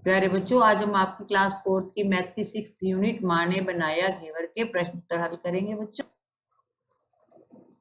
प्यारे बच्चों, आज हम आपकी क्लास 4th की मैथ की 6th यूनिट माँ ने बनाया घेवर के प्रश्न उत्तर हल करेंगे बच्चों।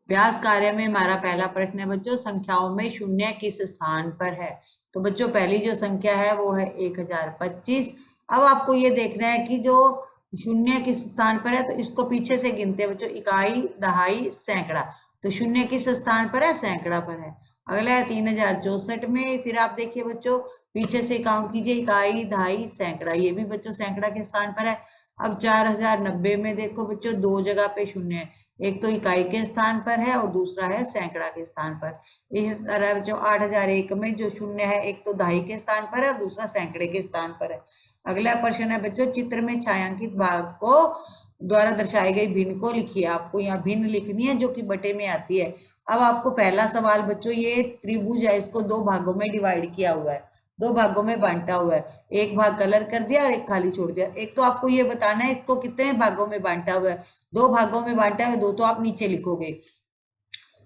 अभ्यास कार्य में हमारा पहला प्रश्न है बच्चों, संख्याओं में शून्य किस स्थान पर है। तो बच्चों पहली जो संख्या है वो है 1025। अब आपको ये देखना है कि जो शून्य किस स्थान पर है, तो इसको पीछे से गिनते हैं बच्चों, इकाई, दहाई, सैकड़ा। तो शून्य किस स्थान पर है, सैकड़ा पर है। अगला है 3064 में। फिर आप देखिए बच्चों, पीछे से काउंट कीजिए, इकाई, दहाई, सैकड़ा, ये भी बच्चों सैकड़ा के स्थान पर है। अब 4090 में देखो बच्चों, दो जगह पे शून्य है, एक तो इकाई के स्थान पर है और दूसरा है सैकड़ा के स्थान पर। इस तरह जो 8001 में जो शून्य है, एक तो दहाई के स्थान पर है और दूसरा सैकड़े के स्थान पर है। अगला प्रश्न है बच्चों, चित्र में छायांकित भाग को द्वारा दर्शाई गई भिन्न को लिखिए। आपको यहाँ भिन्न लिखनी है जो कि बटे में आती है। अब आपको पहला सवाल बच्चों, ये त्रिभुज है, इसको दो भागों में डिवाइड किया हुआ है, दो भागों में बांटा हुआ है। एक भाग कलर कर दिया और एक खाली छोड़ दिया। एक तो आपको ये बताना है इसको कितने भागों में बांटा हुआ है। दो भागों में बांटा है, दो तो आप नीचे लिखोगे।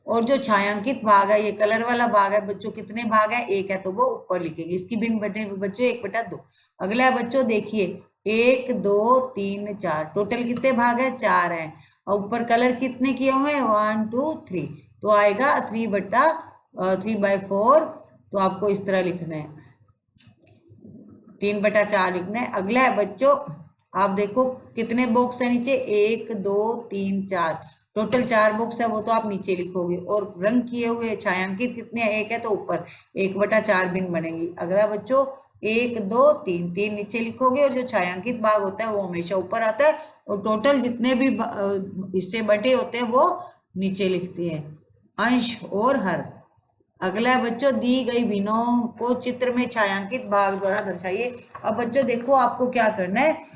और जो छायांकित भाग है, ये कलर वाला भाग है बच्चों, कितने भाग है, एक है, तो वो ऊपर लिखेंगे। इसकी भिन्न बटे बच्चों 1/2। अगला है बच्चों, देखिए 1 2 3 4, टोटल कितने भाग है, 4 है। और ऊपर कलर कितने किए हुए हैं, 1 2 3, तो आएगा 3/4। तो आपको इस तरह लिखना है, 3/4 लिखना है। अगला है बच्चों, आप देखो कितने बॉक्स है नीचे, 1 2 3 4, टोटल 4 बॉक्स है, वो तो आप नीचे लिखोगे। और रंग किए हुए छायांकित कितने हैं, एक है, तो ऊपर 1/4 भिन्न बनेगी। अगला बच्चों, 1 2 3, 3 नीचे लिखोगे और जो छायांकित भाग होता है वो हमेशा ऊपर आता है। और टोटल जितने भी हिस्से बटे होते हैं वो नीचे लिखते हैं, अंश और हर। अगला है बच्चों, दी गई भिन्नों को चित्र में छायांकित भाग द्वारा दर्शाइए। अब बच्चों देखो, आपको क्या करना है,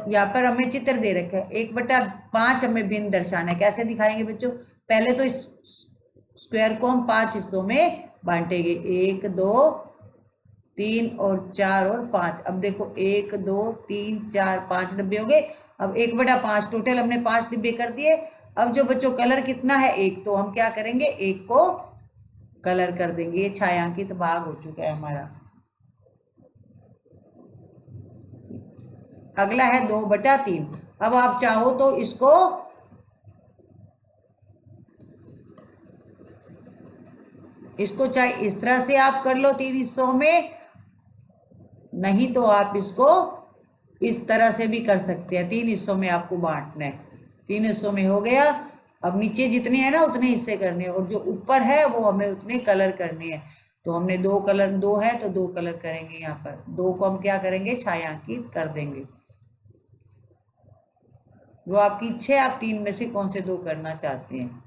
यहाँ पर हमें चित्र दे रखा है, 1/5 हमें भिन्न दर्शाना है। कैसे दिखाएंगे बच्चों, पहले तो इस स्क्वायर को हम 5 हिस्सों में बांटेंगे, 1 2 3 और 4 और 5। अब देखो 1 2 3 4 5 डिब्बे हो गए। अब 1/5 टोटल हमने 5 डिब्बे कर दिए। अब जो बच्चों कलर कितना है, एक, तो हम क्या करेंगे, एक को कलर कर देंगे। ये छायांकित भाग हो चुका है हमारा। अगला है 2/3। अब आप चाहो तो इसको चाहे इस तरह से आप कर लो 3 हिस्सों में, नहीं तो आप इसको इस तरह से भी कर सकते हैं। 3 हिस्सों में आपको बांटना है, 3 हिस्सों में हो गया। अब नीचे जितने हैं ना उतने हिस्से करने हैं, और जो ऊपर है वो हमें उतने कलर करने हैं। तो हमने 2 कलर, 2 है तो 2 कलर करेंगे। यहाँ पर 2 को हम क्या करेंगे, छायांकित कर देंगे। वो आपकी इच्छा है, आप 3 में से कौन से 2 करना चाहते हैं।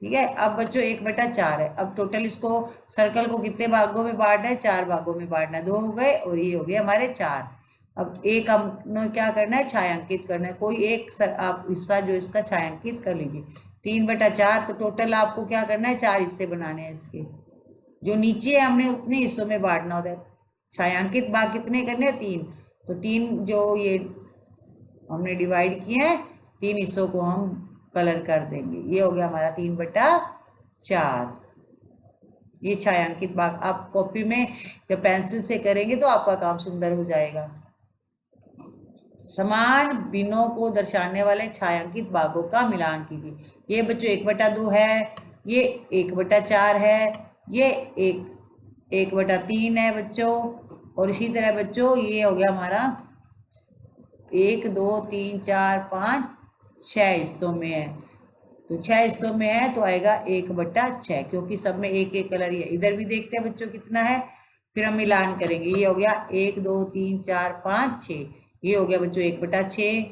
ठीक है। अब बच्चों 1/4 है। अब टोटल इसको, सर्कल को कितने भागों में बांटना है, 4 भागों में बांटना है। 2 हो गए और ये हो गए हमारे 4। अब एक हमने क्या करना है, छायांकित करना है। कोई एक आप हिस्सा जो इसका छायांकित कर लीजिए। 3/4, तो टोटल आपको क्या करना है, 4 हिस्से बनाने हैं इसके। जो नीचे है हमने उतने हिस्सों में बांटना होता है। छायांकित भाग कितने करने हैं, 3। तो 3 जो ये हमने डिवाइड किए हैं, 3 हिस्सों को हम कलर कर देंगे। ये हो गया हमारा 3/4। ये छायांकित भाग आप कॉपी में जब पेंसिल से करेंगे तो आपका काम सुंदर हो जाएगा। समान भिन्नों को दर्शाने वाले छायांकित भागों का मिलान कीजिए। ये बच्चों 1/2 है, ये 1/4 है, ये 1/3 है बच्चों। और इसी तरह बच्चों ये हो गया हमारा 1 2 3 4 5 6 हिस्सों में है। तो 6 हिस्सों में है तो आएगा 1/6, क्योंकि सब में एक एक कलर ही है। इधर भी देखते हैं बच्चों कितना है, फिर हम मिलान करेंगे। ये हो गया 1 2 3 4 5 6, ये हो गया बच्चों 1/6।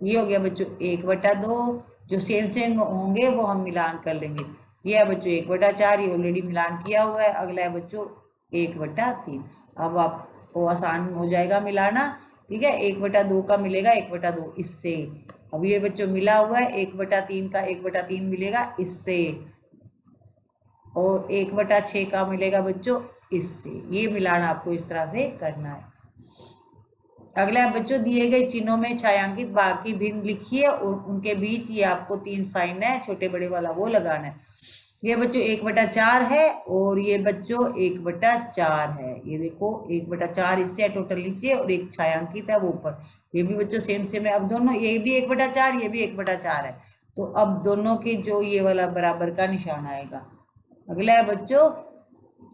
ये हो गया बच्चों 1/2। जो सेम सेम होंगे वो हम मिलान कर लेंगे। ये है बच्चों 1/4, ये ऑलरेडी मिलान किया हुआ है। अगला है बच्चों 1/3। अब आपको आसान हो जाएगा मिलाना। ठीक है, 1/2 का मिलेगा 1/2 इससे। अब ये बच्चों मिला हुआ है, 1/3 का 1/3 मिलेगा इससे, और 1/6 का मिलेगा बच्चों इससे। ये मिलान आपको इस तरह से करना है। अगला बच्चों, दिए गए चिन्हों में छायांकित भाग की भिन्न लिखिए और उनके बीच ये आपको 3 साइन है, छोटे बड़े वाला वो लगाना है। ये बच्चों 1/4 है और ये बच्चों 1/4 है। ये देखो 1/4 इससे है टोटल नीचे और एक छायांकित है वो ऊपर। ये भी बच्चों सेम सेम है। अब दोनों ये भी 1/4 ये भी 1/4 है, तो अब दोनों के जो ये वाला बराबर का निशान आएगा। अगला है बच्चों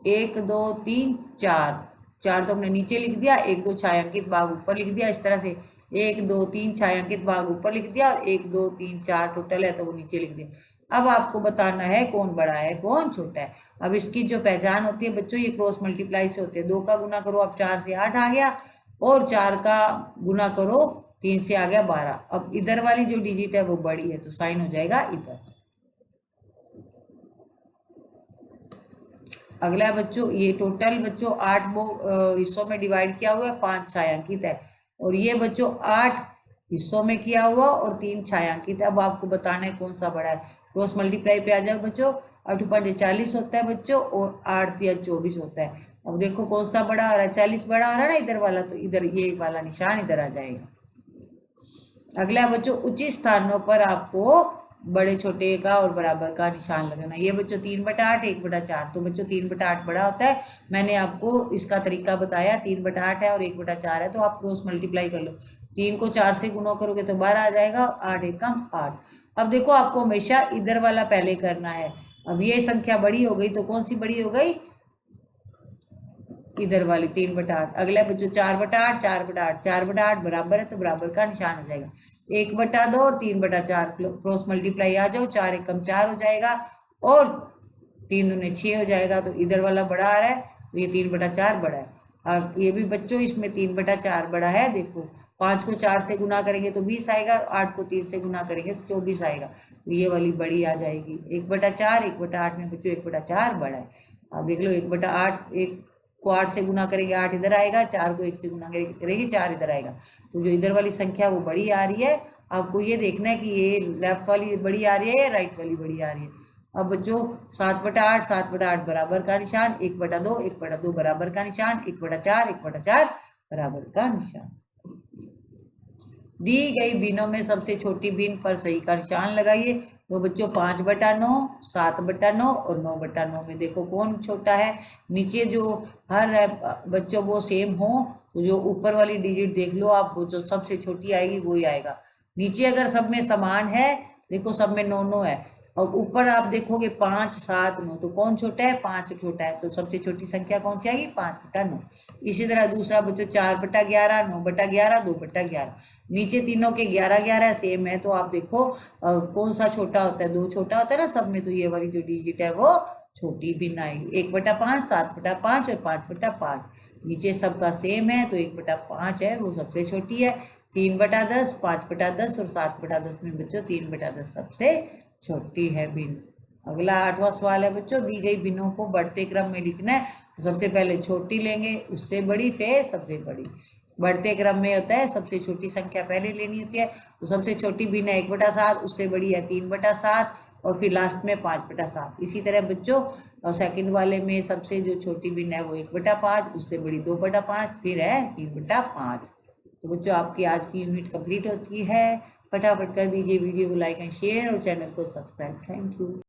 1 2 3 4। 4 तो हमने नीचे लिख दिया, 1 2 छायांकित भाग ऊपर लिख दिया। इस तरह से 1 2 3 छायांकित भाग ऊपर लिख दिया और 1 2 3 4 टोटल है तो वो नीचे लिख दिया। अब आपको बताना है कौन बड़ा है कौन छोटा है। अब इसकी जो पहचान होती है बच्चों, ये क्रॉस मल्टीप्लाई से होते हैं। 2 का गुना करो अब 4 से 8 आ गया, और 4 का गुना करो 3 से आ गया 12। अब इधर वाली जो डिजिट है वो बड़ी है तो साइन हो जाएगा इधर। अगला है बच्चों, ये टोटल बच्चों 8 हिस्सों में डिवाइड किया हुआ है, 5 छायांकित है। और ये बच्चों 8 हिस्सों में किया हुआ और 3 छायांकित है। अब आपको बताना है कौन सा बड़ा है। क्रॉस मल्टीप्लाई पे आ जाओ बच्चों। 8 5 40 होता है बच्चों और 8 3 24 होता है। अब देखो कौन सा बड़ा आ रहा है, 40 बड़ा आ रहा है ना इधर वाला, तो इधर ये वाला निशान इधर आ जाएगा। अगला बच्चों, उचित स्थानों पर आपको बड़े छोटे का और बराबर का निशान लगाना। ये बच्चों 3/8 1/4, तो बच्चों 3/8 बड़ा होता है। मैंने आपको इसका तरीका बताया, 3/8 है और 1/4 है, तो आप क्रॉस मल्टीप्लाई कर लो। 3 को 4 से गुना करोगे तो 12 आ जाएगा, 8 एकम 8। अब देखो आपको हमेशा इधर वाला पहले करना है। अब ये संख्या बड़ी हो गई तो कौन सी बड़ी हो गई, इधर वाली 3/8। अगला बच्चों 4/8 4/8 4/8 बराबर है तो बराबर का निशान हो जाएगा। 1/2 और 3/4 क्रॉस मल्टीप्लाई आ जाओ, 4 एकम 4 हो जाएगा और 3 दूने 6 हो जाएगा, तो इधर वाला बड़ा आ रहा है तो ये 3/4 बड़ा है। अब ये भी बच्चों इसमें 3/4 बड़ा है। देखो 5 को 4 से गुना करेंगे तो 20 आएगा, 8 को 3 से गुना करेंगे तो 24 आएगा, तो ये वाली बड़ी आ जाएगी। 1/4 1/8 में बच्चों 1/4 बड़ा है। अब देख लो 1/8, 1 को 8 से गुना करेंगे 8 इधर आएगा, 4 को 1 से गुना करेंगे 4 इधर आएगा, तो जो इधर वाली संख्या वो बड़ी आ रही है। आपको ये देखना है कि ये लेफ्ट वाली बड़ी आ रही है या राइट वाली बड़ी आ रही है। अब बच्चों 7/8 7/8 बराबर का निशान, 1/2 1/2 बराबर का निशान, 1/4 1/4 बराबर का निशान। दी गई भिन्नों में सबसे छोटी भिन्न पर सही का निशान लगाइए। तो बच्चों 5/9 7/9 और 9/9 में देखो कौन छोटा है। नीचे जो हर है बच्चों वो सेम हो, तो जो ऊपर वाली डिजिट देख लो आप, वो जो सबसे छोटी आएगी वो ही आएगा। नीचे अगर सब में समान है, देखो सब में 9 9 है, और ऊपर आप देखोगे 5 7 9, तो कौन छोटा है, 5 छोटा है, तो सबसे छोटी संख्या कौन सी आएगी, 5/9। इसी तरह दूसरा बच्चों 4/11 9/11 2/11, नीचे तीनों के 11 11 सेम है, तो आप देखो कौन सा छोटा होता है, 2 छोटा होता है ना सब में, तो ये वाली जो डिजिट है वो छोटी भिन्न आएगी। 1/5 7/5 और 5/5, नीचे सबका सेम है तो 1/5 है वो सबसे छोटी है। 3/10 5/10 और 7/10 में बच्चों 3/10 सबसे छोटी है भिन्न। अगला 8वां सवाल है बच्चों, दी गई भिन्नों को बढ़ते क्रम में लिखना है। तो सबसे पहले छोटी लेंगे, उससे बड़ी, फिर सबसे बड़ी। बढ़ते क्रम में होता है सबसे छोटी संख्या पहले लेनी होती है, तो सबसे छोटी भिन्न है 1/7, उससे बड़ी है 3/7 और फिर लास्ट में 5/7। इसी तरह बच्चों सेकंड वाले में सबसे जो छोटी भिन्न है वो 1/5, उससे बड़ी 2/5, फिर है 3/5। तो बच्चों आपकी आज की यूनिट कंप्लीट होती है। फटाफट कर दीजिए वीडियो को लाइक एंड शेयर और चैनल को सब्सक्राइब। Thank you.